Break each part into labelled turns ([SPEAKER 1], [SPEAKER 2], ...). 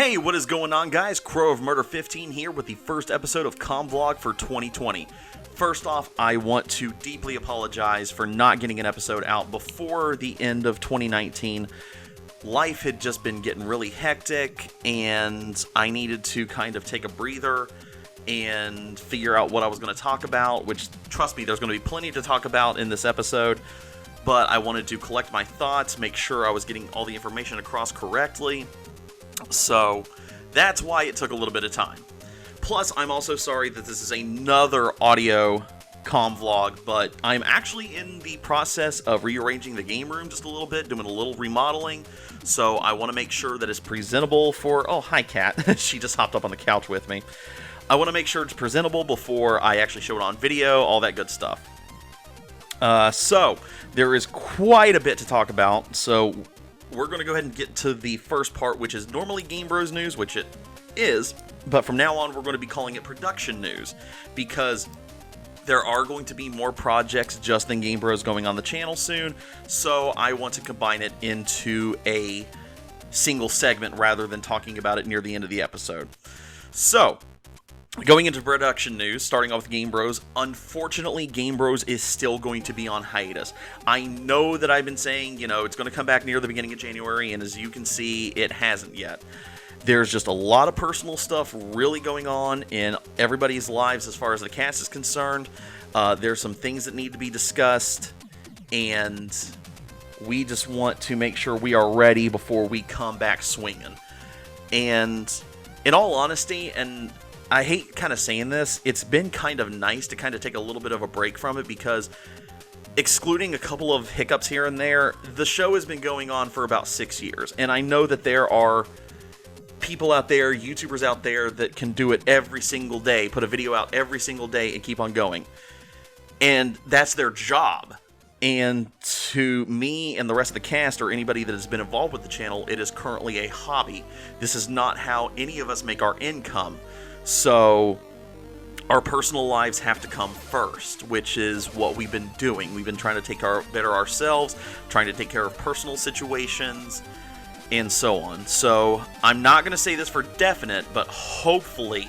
[SPEAKER 1] Hey, what is going on, guys? Crow of Murder 15 here with the first episode of Vlog for 2020. First off, I want to deeply apologize for not getting an episode out before the end of 2019. Life had just been getting really hectic, and I needed to kind of take a breather and figure out what I was going to talk about, which, trust me, there's going to be plenty to talk about in this episode, but I wanted to collect my thoughts, make sure I was getting all the information across correctly. So that's why it took a little bit of time. Plus, I'm also sorry that this is another audio vlog, but I'm actually in the process of rearranging the game room just a little bit, doing a little remodeling. So I want to make sure that it's presentable for... Oh, hi, Kat. She just hopped up on the couch with me. I want to make sure it's presentable before I actually show it on video, all that good stuff. So there is quite a bit to talk about, so we're going to go ahead and get to the first part, which is normally Game Bros news, which it is, but from now on we're going to be calling it production news, because there are going to be more projects just than Game Bros going on the channel soon, so I want to combine it into a single segment rather than talking about it near the end of the episode. So, going into production news, starting off with Game Bros, unfortunately, Game Bros is still going to be on hiatus. I know that I've been saying, it's going to come back near the beginning of January, and as you can see, it hasn't yet. There's just a lot of personal stuff really going on in everybody's lives as far as the cast is concerned. There's some things that need to be discussed, and we just want to make sure we are ready before we come back swinging. And in all honesty, and I hate kind of saying this, it's been kind of nice to kind of take a little bit of a break from it, because excluding a couple of hiccups here and there, the show has been going on for about 6 years. And I know that there are people out there, YouTubers out there, that can do it every single day, put a video out every single day and keep on going. And that's their job. And to me and the rest of the cast, or anybody that has been involved with the channel, it is currently a hobby. This is not how any of us make our income. So our personal lives have to come first, which is what we've been doing. We've been trying to take better ourselves, trying to take care of personal situations, and so on. So I'm not going to say this for definite, but hopefully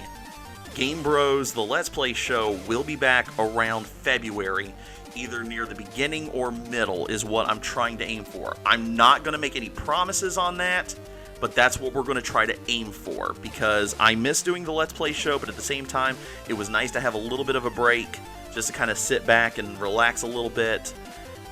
[SPEAKER 1] Game Bros, the Let's Play show, will be back around February, either near the beginning or middle is what I'm trying to aim for. I'm not going to make any promises on that, but that's what we're going to try to aim for, because I miss doing the Let's Play show, but at the same time, it was nice to have a little bit of a break, just to kind of sit back and relax a little bit,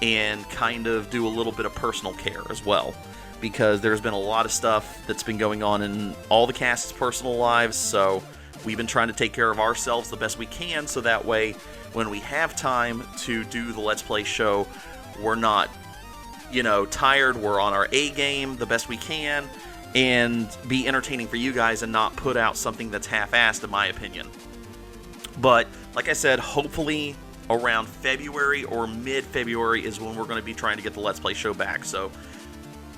[SPEAKER 1] and kind of do a little bit of personal care as well, because there's been a lot of stuff that's been going on in all the cast's personal lives, so we've been trying to take care of ourselves the best we can, so that way, when we have time to do the Let's Play show, we're not, tired, we're on our A game the best we can, and be entertaining for you guys and not put out something that's half-assed, in my opinion. But, like I said, hopefully around February or mid-February is when we're going to be trying to get the Let's Play show back. So,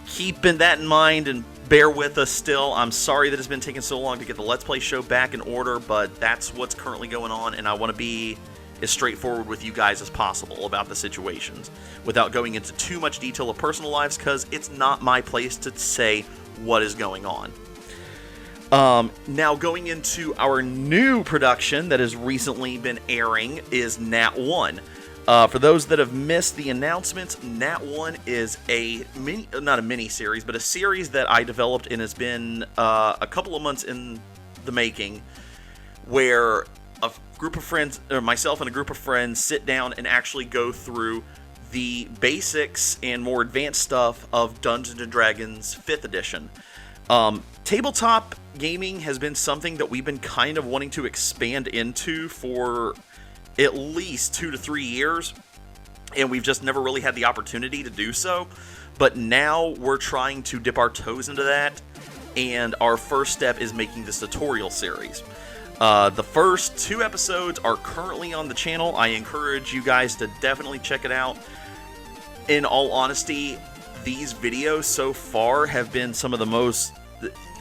[SPEAKER 1] keeping that in mind and bear with us still. I'm sorry that it's been taking so long to get the Let's Play show back in order, but that's what's currently going on, and I want to be as straightforward with you guys as possible about the situations, without going into too much detail of personal lives, because it's not my place to say what is going on. Now, going into our new production that has recently been airing is Nat 1. For those that have missed the announcements, Nat 1 is not a mini-series, but a series that I developed and has been a couple of months in the making, where a group of friends, or myself and a group of friends, sit down and actually go through the basics and more advanced stuff of Dungeons & Dragons 5th edition. Tabletop gaming has been something that we've been kind of wanting to expand into for at least 2 to 3 years, and we've just never really had the opportunity to do so. But now we're trying to dip our toes into that, and our first step is making this tutorial series. The first 2 episodes are currently on the channel. I encourage you guys to definitely check it out. In all honesty, these videos so far have been some of the most...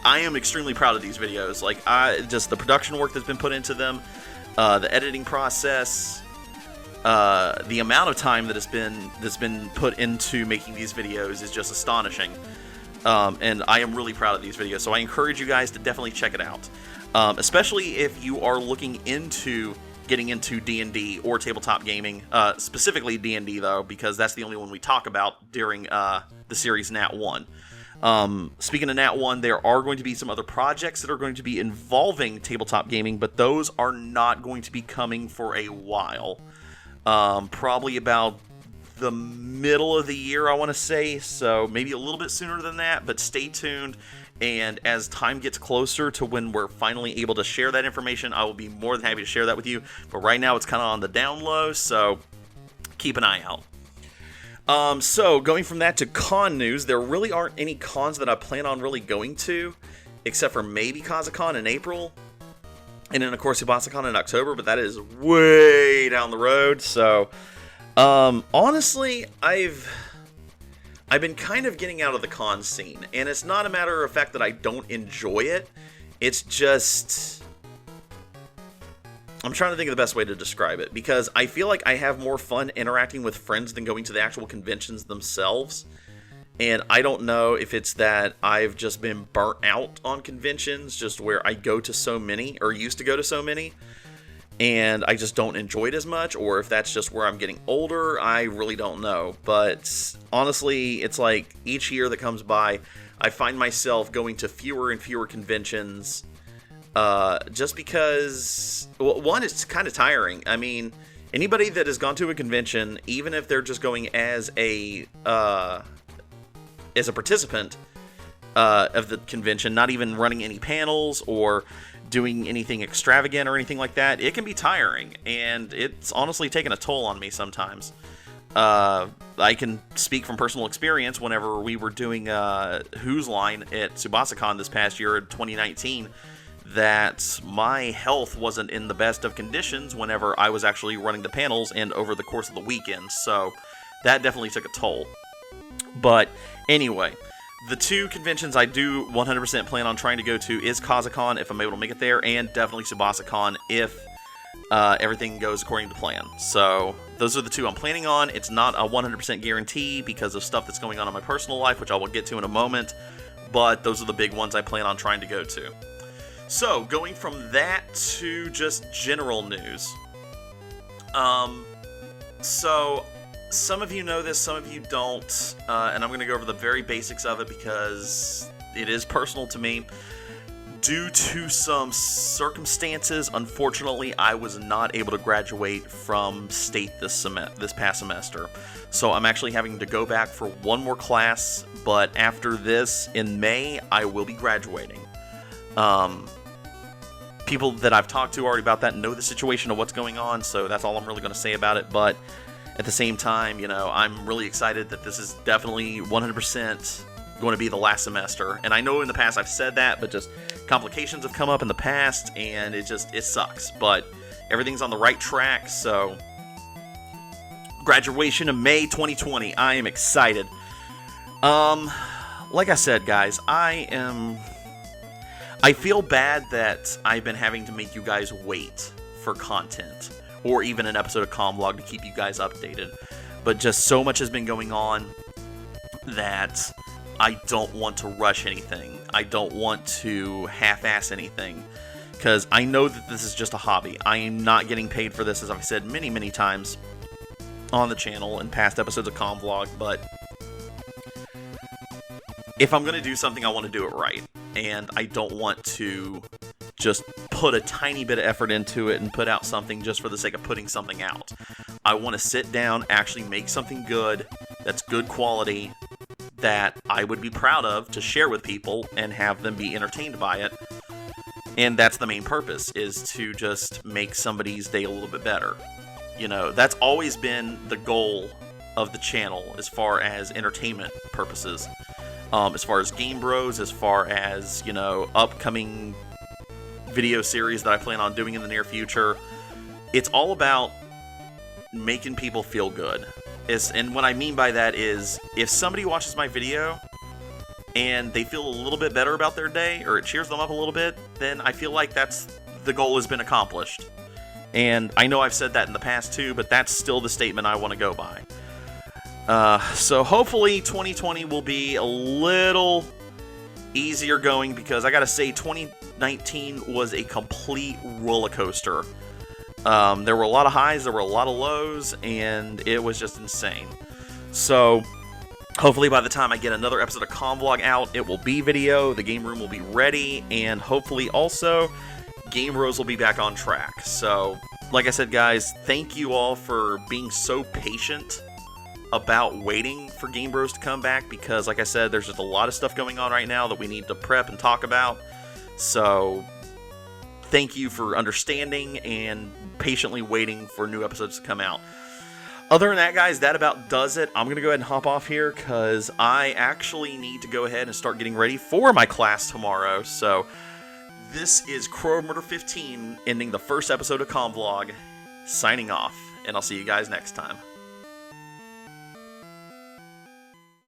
[SPEAKER 1] I am extremely proud of these videos. Just the production work that's been put into them, the editing process, the amount of time that's been put into making these videos is just astonishing. And I am really proud of these videos, so I encourage you guys to definitely check it out. Especially if you are looking into getting into D&D or tabletop gaming, specifically D&D though, because that's the only one we talk about during the series Nat 1. Speaking of Nat 1, there are going to be some other projects that are going to be involving tabletop gaming, but those are not going to be coming for a while. Probably about the middle of the year, I want to say, so maybe a little bit sooner than that, but stay tuned. And as time gets closer to when we're finally able to share that information, I will be more than happy to share that with you. But right now, it's kind of on the down low, so keep an eye out. So going from that to con news, there really aren't any cons that I plan on really going to, except for maybe Kazakon in April, and then of course Subasacon in October, but that is way down the road. So, honestly, I've been kind of getting out of the con scene, and it's not a matter of fact that I don't enjoy it. It's just, I'm trying to think of the best way to describe it, because I feel like I have more fun interacting with friends than going to the actual conventions themselves. And I don't know if it's that I've just been burnt out on conventions, just where I go to so many, or used to go to so many, and I just don't enjoy it as much, or if that's just where I'm getting older. I really don't know. But honestly, it's like each year that comes by, I find myself going to fewer and fewer conventions, just because, well, one, it's kind of tiring. I mean, anybody that has gone to a convention, even if they're just going as a participant of the convention, not even running any panels or doing anything extravagant or anything like that, it can be tiring, and it's honestly taken a toll on me sometimes. I can speak from personal experience. Whenever we were doing Who's Line at Subasacon this past year in 2019, that my health wasn't in the best of conditions whenever I was actually running the panels and over the course of the weekend, so that definitely took a toll. But anyway, the two conventions I do 100% plan on trying to go to is Kazakon, if I'm able to make it there, and definitely Subasacon if everything goes according to plan. So those are the two I'm planning on. It's not a 100% guarantee because of stuff that's going on in my personal life, which I will get to in a moment, but those are the big ones I plan on trying to go to. So going from that to just general news. So some of you know this, some of you don't, and I'm going to go over the very basics of it because it is personal to me. Due to some circumstances, unfortunately, I was not able to graduate from state this past semester. So I'm actually having to go back for one more class, but after this, in May, I will be graduating. People that I've talked to already about that know the situation of what's going on, so that's all I'm really going to say about it. But at the same time, you know, I'm really excited that this is definitely 100% going to be the last semester. And I know in the past I've said that, but just complications have come up in the past, and it sucks. But everything's on the right track, so graduation in May 2020. I am excited. Like I said, guys, I feel bad that I've been having to make you guys wait for content, or even an episode of Comvlog to keep you guys updated. But just so much has been going on that I don't want to rush anything. I don't want to half-ass anything, because I know that this is just a hobby. I am not getting paid for this, as I've said many, many times on the channel in past episodes of Comvlog, but if I'm going to do something, I want to do it right. And I don't want to just put a tiny bit of effort into it and put out something just for the sake of putting something out. I want to sit down, actually make something good, that's good quality, that I would be proud of to share with people and have them be entertained by it. And that's the main purpose, is to just make somebody's day a little bit better. You know, that's always been the goal of the channel as far as entertainment purposes. As far as Game Bros, as far as, you know, upcoming video series that I plan on doing in the near future, it's all about making people feel good. And what I mean by that is, if somebody watches my video and they feel a little bit better about their day, or it cheers them up a little bit, then I feel like the goal has been accomplished. And I know I've said that in the past too, but that's still the statement I want to go by. So hopefully 2020 will be a little easier going, because I gotta say 2019 was a complete roller coaster. There were a lot of highs, there were a lot of lows, and it was just insane. So hopefully by the time I get another episode of Convlog out, it will be video, the game room will be ready, and hopefully also Game Bros will be back on track. So like I said, guys, thank you all for being so patient about waiting for Game Bros to come back, because like I said, there's just a lot of stuff going on right now that we need to prep and talk about. So thank you for understanding and patiently waiting for new episodes to come out. Other than that, guys, that about does it. I'm going to go ahead and hop off here because I actually need to go ahead and start getting ready for my class tomorrow. So this is Crow of Murder 15 ending the first episode of Convlog, signing off, and I'll see you guys next time.